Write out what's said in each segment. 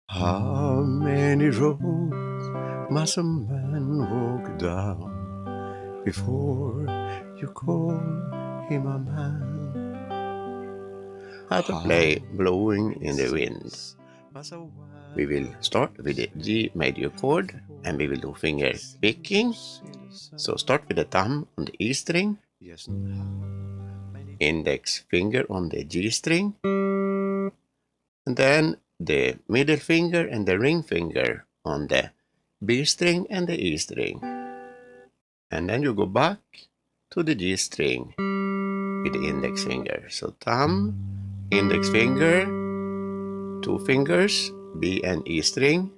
How many roads must a man walk down before you call him a man? How to play Blowing in the Wind. We will start with the G major chord and we will do finger picking. So start with the thumb on the E string, index finger on the G string, and then the middle finger and the ring finger on the B string and the E string. And then you go back to the G string with the index finger. So thumb, index finger, two fingers, B and E string,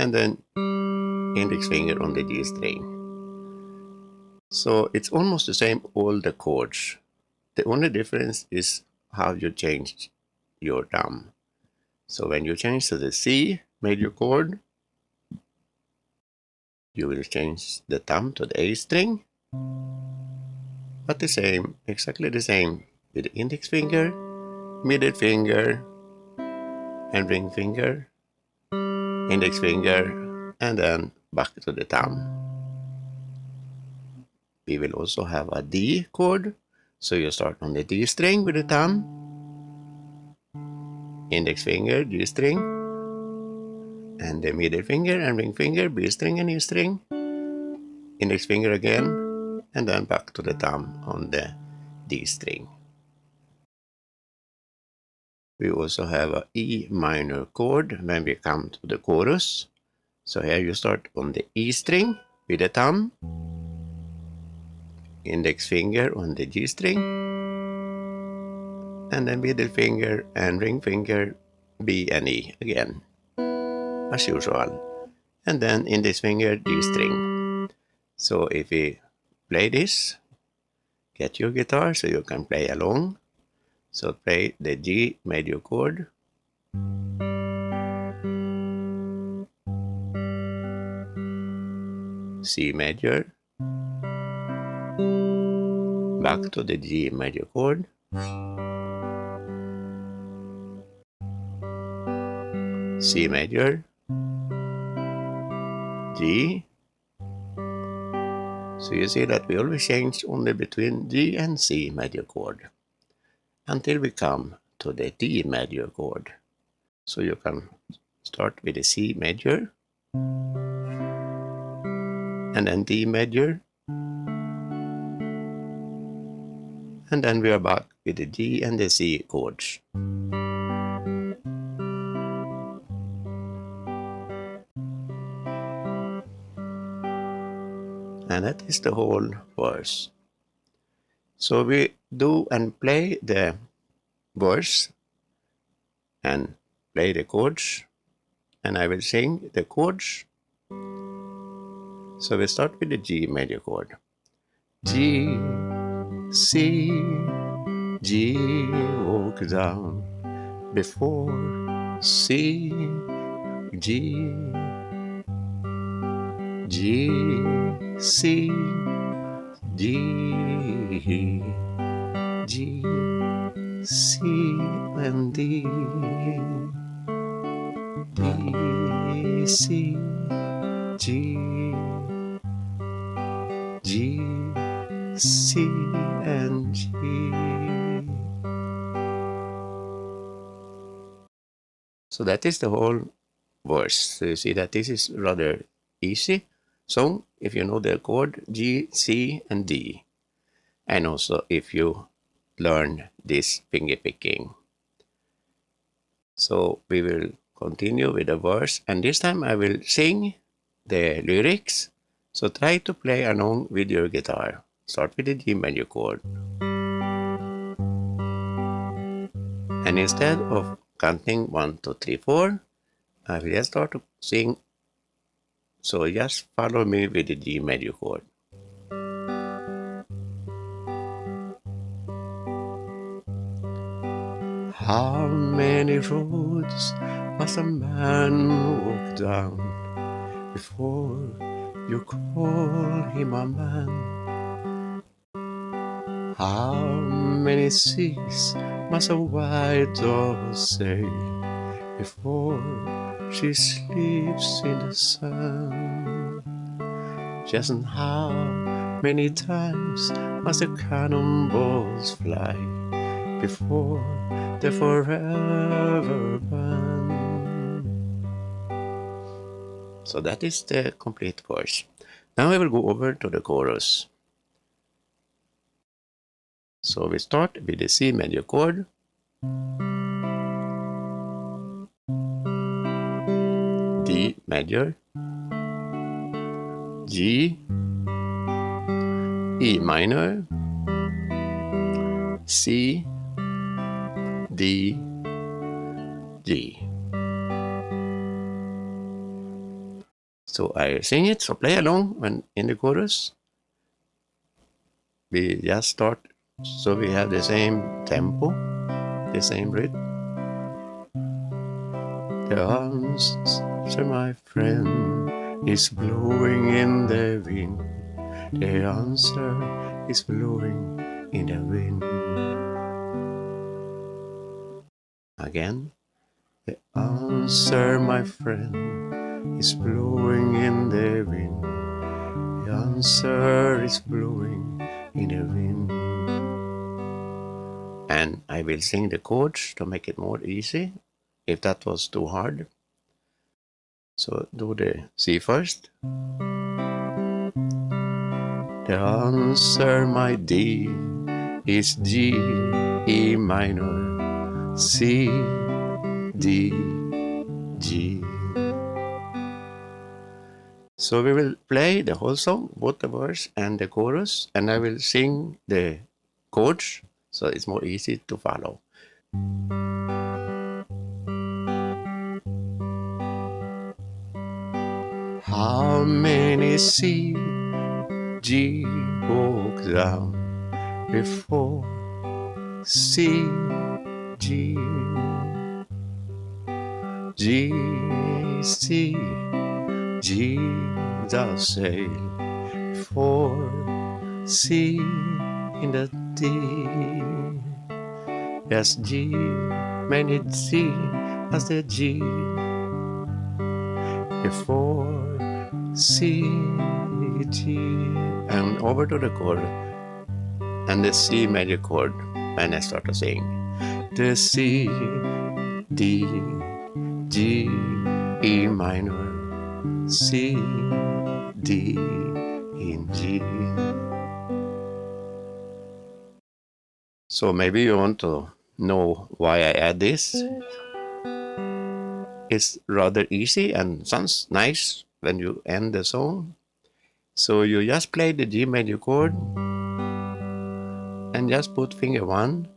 and then index finger on the G string. So it's almost the same all the chords. The only difference is how you change your thumb. So when you change to the C major chord, you will change the thumb to the A string, but the same, exactly the same with the index finger, middle finger, and ring finger, index finger, and then back to the thumb. We will also have a D chord, so you start on the D string with the thumb, index finger, G string, and the middle finger and ring finger, B string and E string, index finger again, and then back to the thumb on the D string. We also have a E minor chord when we come to the chorus. So here you start on the E string with the thumb, index finger on the G string, and then middle finger and ring finger, B and E again, as usual. And then index finger, G string. So if we play this, get your guitar so you can play along. So play the G major chord, C major, back to the G major chord, C major, G. So you see that we always change only between G and C major chord until we come to the D major chord. So you can start with the C major and then D major, and then we are back with the G and the C chords. And that is the whole verse. So we do and play the verse and play the chords, and I will sing the chords. So we start with the G major chord. G, C, G, walk down before C, G, G, C, G, G, C, and D, D, C, G, G, C, and G. So that is the whole verse. So you see that this is rather easy song if you know the chord G, C, and D. And also if you learn this finger picking. So we will continue with the verse, and this time I will sing the lyrics. So try to play along with your guitar. Start with the G major chord. And instead of counting 1, 2, 3, 4, I will just start to sing. So just follow me with the G major chord. How many roads must a man walk down before you call him a man? How many seas must a white dove sail before she sleeps in the sun. Just how many times must the cannonballs fly before they're forever banned? So that is the complete verse. Now I will go over to the chorus. So we start with the C major chord, D major, G, E minor, C, D, G. So I sing it, so play along when in the chorus. We just start, so we have the same tempo, the same rhythm. The answer, my friend, is blowing in the wind. The answer is blowing in the wind. Again. The answer, my friend, is blowing in the wind. The answer is blowing in the wind. And I will sing the chords to make it more easy, if that was too hard. So do the C first. The answer, my D, is G, E minor, C, D, G. So we will play the whole song, both the verse and the chorus, and I will sing the chords, so it's more easy to follow. How many C, G walk down before C, G, G, C, G does sail before C in the D. Yes, G, many C as the G before C, G, and over to the chord and the C major chord. And I start to sing the C, D, G, E minor, C, D, in G. So maybe you want to know why I add this. It's rather easy and sounds nice when you end the song. So you just play the G major chord and just put finger 1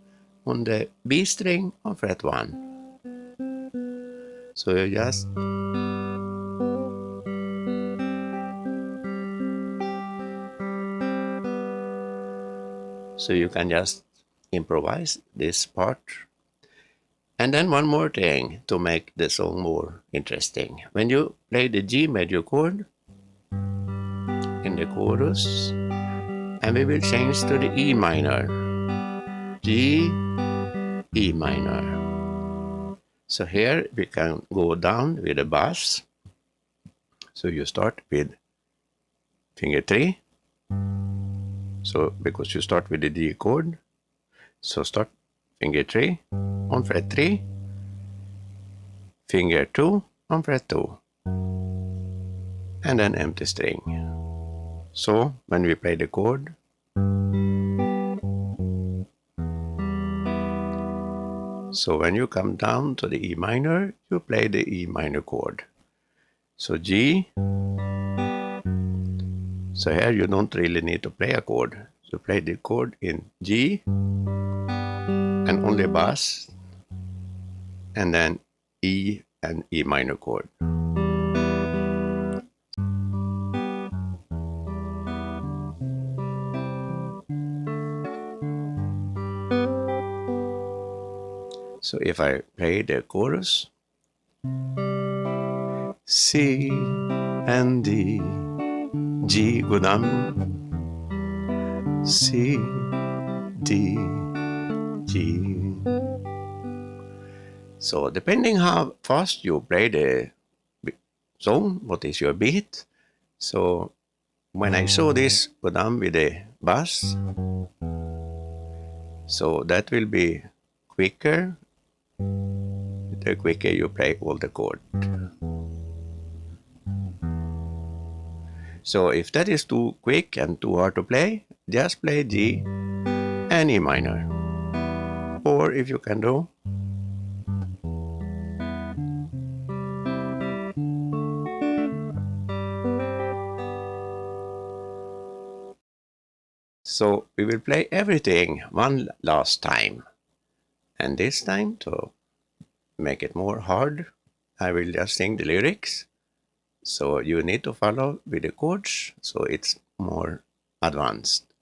on the B string on fret 1. So you just you can just improvise this part. And then one more thing to make the song more interesting. When you play the G major chord in the chorus, and we will change to the E minor. G, E minor. So here we can go down with the bass. So you start with finger 3. So because you start with the D chord, so start finger 3 on fret 3, finger 2 on fret 2, and then empty string. So when we play the chord, so when you come down to the E minor, you play the E minor chord. So G, so here you don't really need to play a chord. You play the chord in G and only bass, and then E and E minor chord. So if I play the chorus, C and D, G go down, C, D, G. So depending how fast you play the song, what is your beat. So when I saw this go down with the bass, so that will be quicker the quicker you play all the chord. So if that is too quick and too hard to play, just play G and E minor. Or if you can do, so we will play everything one last time. And this time, to make it more hard, I will just sing the lyrics. So you need to follow with the chords, so it's more advanced.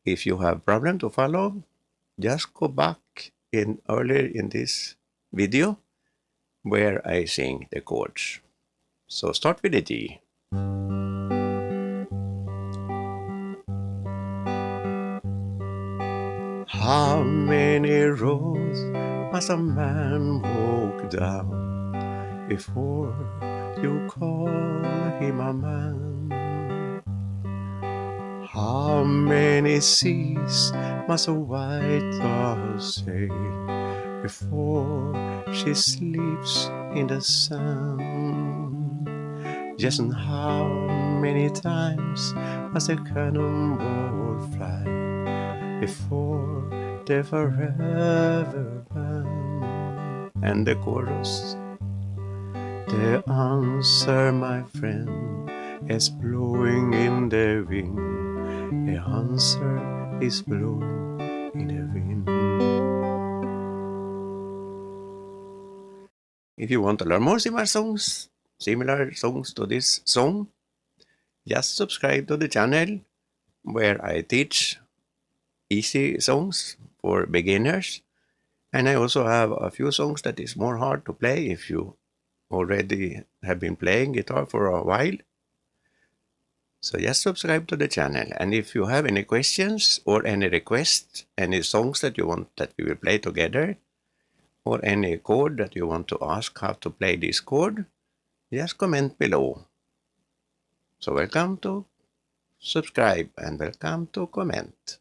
If you have problem to follow, just go back in earlier in this video where I sing the chords. So start with the G. How many roads must a man walk down before you call him a man? How many seas must a white dove sail before she sleeps in the sun? Yes, and how many times must a cannonball fly before they're forever banned? And the chorus, the answer, my friend, is blowing in the wind. The answer is blowing in the wind. If you want to learn more similar songs to this song, just subscribe to the channel where I teach easy songs for beginners. And I also have a few songs that is more hard to play if you already have been playing guitar for a while. So just subscribe to the channel. And if you have any questions or any requests, any songs that you want that we will play together, or any chord that you want to ask how to play this chord, just comment below. So welcome to subscribe and welcome to comment.